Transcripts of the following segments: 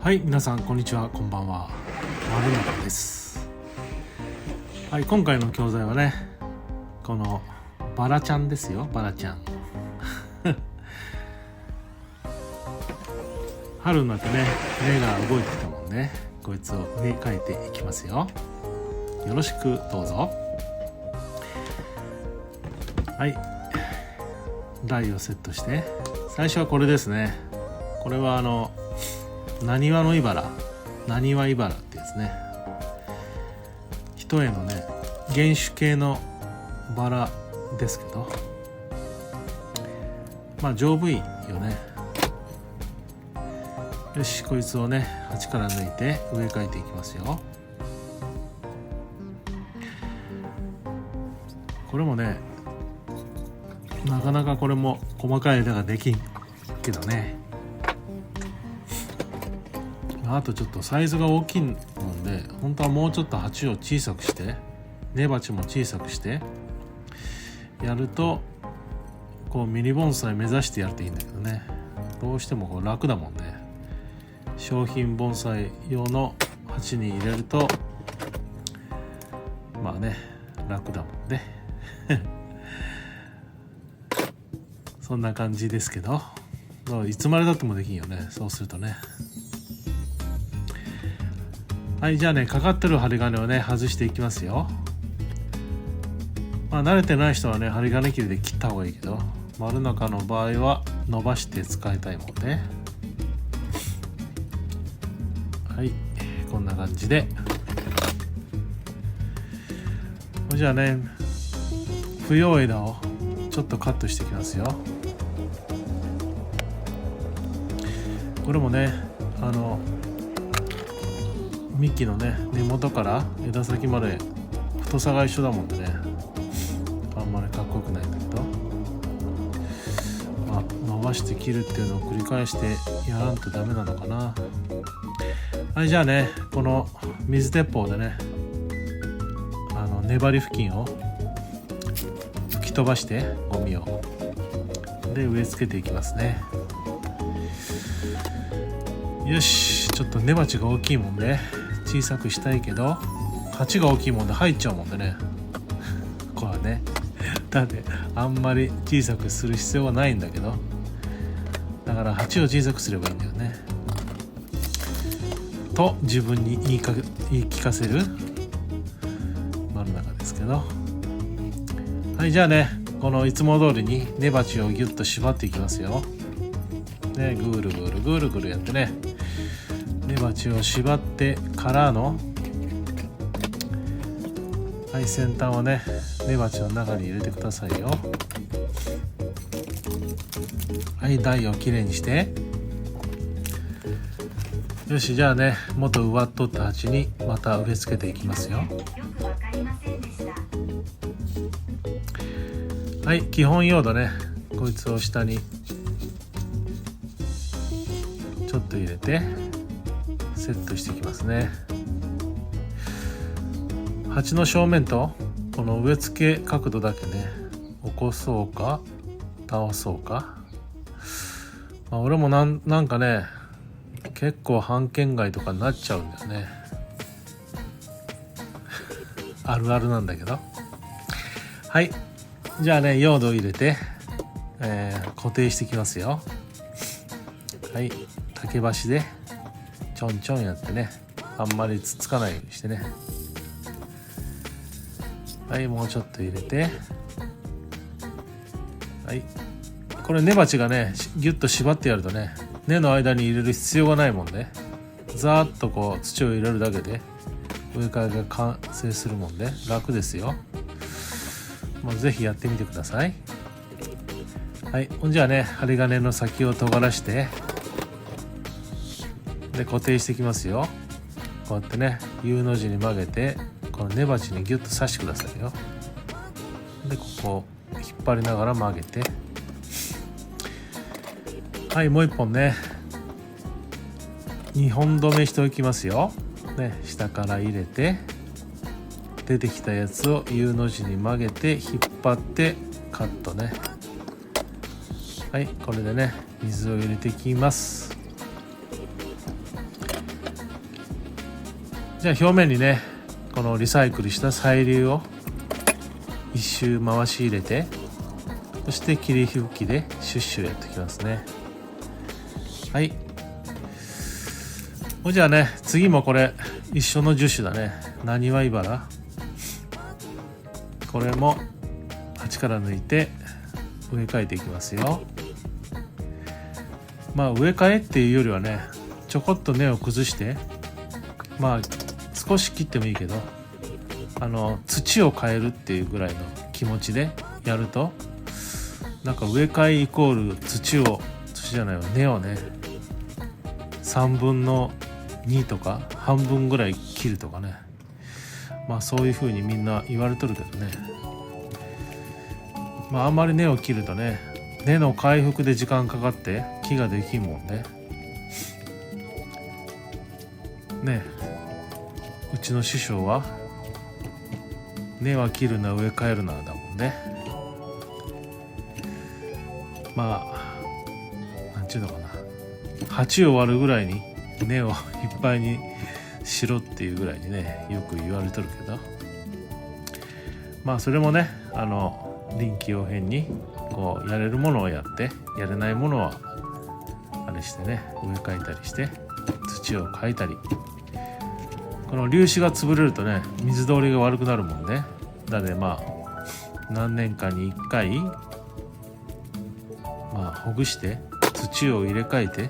はい、皆さんこんにちは、こんばんは。丸中です。はい、今回の教材はね、このバラちゃんですよ。バラちゃん春になってね、目が動いてきたもんね、こいつを植え替えていきますよ。よろしくどうぞ。はい、台をセットして、最初はこれですね。これはなにわの茨ってやつね。一重のね、原種系のバラですけど、まあ丈夫いいよね。よし、こいつをね、鉢から抜いて植え替えていきますよ。これもね、なかなかこれも細かい枝ができんけどね。あとちょっとサイズが大きいもんで、本当はもうちょっと鉢を小さくして、根鉢も小さくしてやると、こうミニ盆栽目指してやるといいんだけどね。どうしてもこう楽だもんね。商品盆栽用の鉢に入れるとまあね、楽だもんねそんな感じですけど、いつまでだってもできんよね、そうするとね。はい、じゃあね、かかってる針金をね、外していきますよ。まあ慣れてない人はね、針金切りで切った方がいいけど、丸中の場合は伸ばして使いたいもんね。はい、こんな感じで。じゃあね、不要枝をちょっとカットしていきますよ。これもね、幹のね、根元から枝先まで太さが一緒だもんでね、あんまりかっこよくないんだけど、まあ伸ばして切るっていうのを繰り返してやらんとダメなのかな。はい、じゃあね、この水鉄砲でね、粘り付近を吹き飛ばして、ゴミをで植え付けていきますね。よし、ちょっと根鉢が大きいもんで小さくしたいけど、鉢が大きいもんで入っちゃうもんでねこれはね、だってあんまり小さくする必要はないんだけど、だから鉢を小さくすればいいんだよねと自分に言い聞かせる真ん中ですけど。はい、じゃあね、このいつも通りに根鉢をギュッと縛っていきますよ。ね、ぐるぐるぐるぐるやってね、根鉢を縛ってからの、はい、先端をね、根鉢の中に入れてくださいよ。はい、台をきれいにして、よし、じゃあね、元植わっとった鉢にまた植え付けていきますよ。はい、基本用土ね、こいつを下にちょっと入れてセットしていきますね。鉢の正面とこの植え付け角度だけね、起こそうか倒そうか。まあ、俺もなんかね、結構半圏外とかになっちゃうんだよねあるあるなんだけど。はい、じゃあね、用土を入れて、固定していきますよ。はい、竹箸でちょんちょんやってね、あんまりつっつかないようにしてね。はい、もうちょっと入れて、はい、これ根鉢がね、ギュッと縛ってやるとね、根の間に入れる必要がないもんで、ざーっとこう土を入れるだけで植え替えが完成するもんで楽ですよ。もうぜひやってみてください。はい、ほんじゃあね、針金の先を尖らしてで固定していきますよ。こうやってね、U の字に曲げて、この根鉢にギュッと刺してくださいよ。でここを引っ張りながら曲げて、はい、もう一本ね、2本止めしておきますよ。ね、下から入れて、出てきたやつを U の字に曲げて引っ張ってカットね。はい、これでね、水を入れていきます。じゃあ表面にねこのリサイクルした細粒を一周回し入れて、そして霧吹きでシュッシュやってきますね。はい。じゃあね、次もこれ一緒の樹種だね。なにわいばら。これも鉢から抜いて植え替えていきますよ。まあ植え替えっていうよりはね、ちょこっと根を崩して、まあ少し切ってもいいけど、土を変えるっていうぐらいの気持ちでやると、なんか植え替えイコール土じゃないわ、根をね3分の2とか半分ぐらい切るとかね、まあそういう風にみんな言われとるけどね、まああんまり根を切るとね、根の回復で時間かかって木ができんもんでね。うちの師匠は根は切るな植え替えるなだもんね。まあなんちゅうのかな、鉢を割るぐらいに根をいっぱいにしろっていうぐらいにねよく言われとるけど、まあそれもね臨機応変にこうやれるものをやって、やれないものはあれしてね植え替えたりして土を変えたり、この粒子が潰れるとね水通りが悪くなるもんね。だでまあ何年かに1回まあほぐして土を入れ替えて、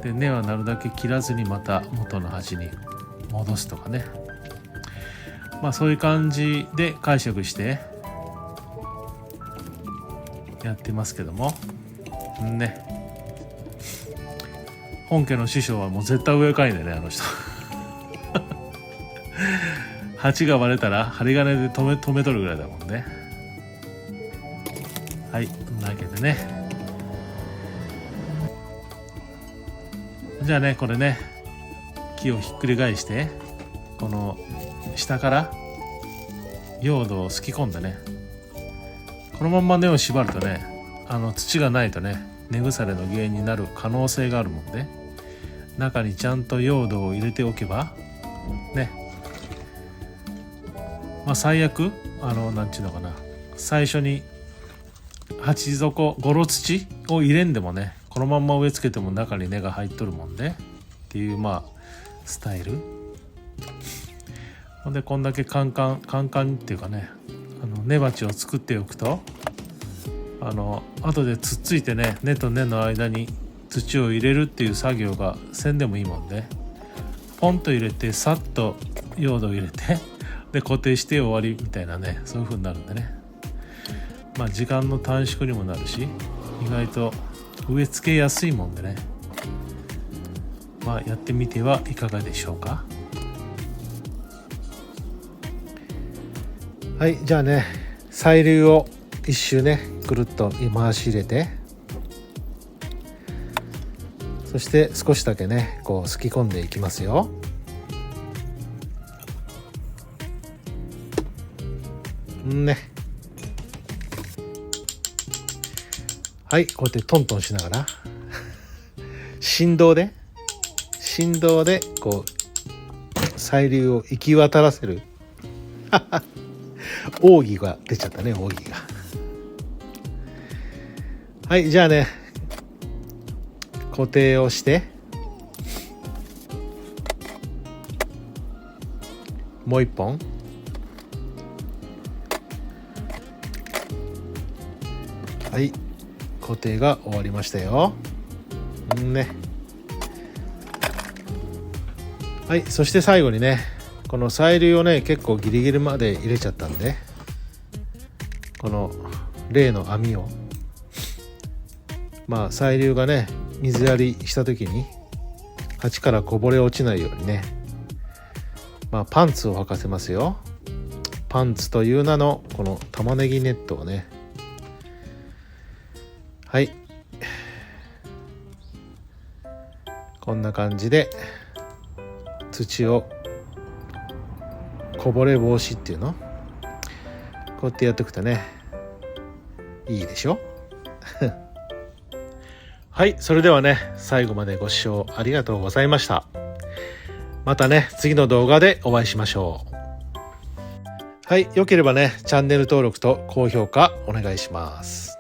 で根はなるだけ切らずにまた元の鉢に戻すとかね、まあそういう感じで解釈してやってますけどもね。本家の師匠はもう絶対植え替えんだよね、あの人鉢が割れたら針金で止めとるぐらいだもんね。はい、というわけでね、じゃあねこれね木をひっくり返して、この下から用土をすき込んでね、このまんま根を縛るとね土がないとね根腐れの原因になる可能性があるもんで、中にちゃんと用土を入れておけばね、まあ最悪なんちゅうのかな、最初に鉢底ゴロ土を入れんでもねこのまんま植え付けても中に根が入っとるもんでっていうまあスタイルほんで、こんだけカンカンっていうかね根鉢を作っておくと後でつっついてね根と根の間に土を入れるっていう作業がせんでもいいもんで、ポンと入れてさっと用土を入れてで固定して終わりみたいなね、そういう風になるんでね、まあ時間の短縮にもなるし意外と植え付けやすいもんでね、まあやってみてはいかがでしょうか。はい、じゃあね細粒を一周ねぐるっと回し入れて、そして少しだけねこうすき込んでいきますよ。ね、はい、こうやってトントンしながら振動でこう細粒を行き渡らせる奥義が出ちゃったね、奥義が。はい、じゃあね固定をしてもう一本はい固定が終わりましたよね。はい、そして最後にねこの細粒をね結構ギリギリまで入れちゃったんで、この例の網をまあ細粒がね水やりした時に鉢からこぼれ落ちないようにね、まあパンツを履かせますよ。パンツという名のこの玉ねぎネットをね、はい、こんな感じで土をこぼれ防止っていうのこうやってやっておくとねいいでしょはい、それではね最後までご視聴ありがとうございました。またね次の動画でお会いしましょう。はい、良ければねチャンネル登録と高評価お願いします。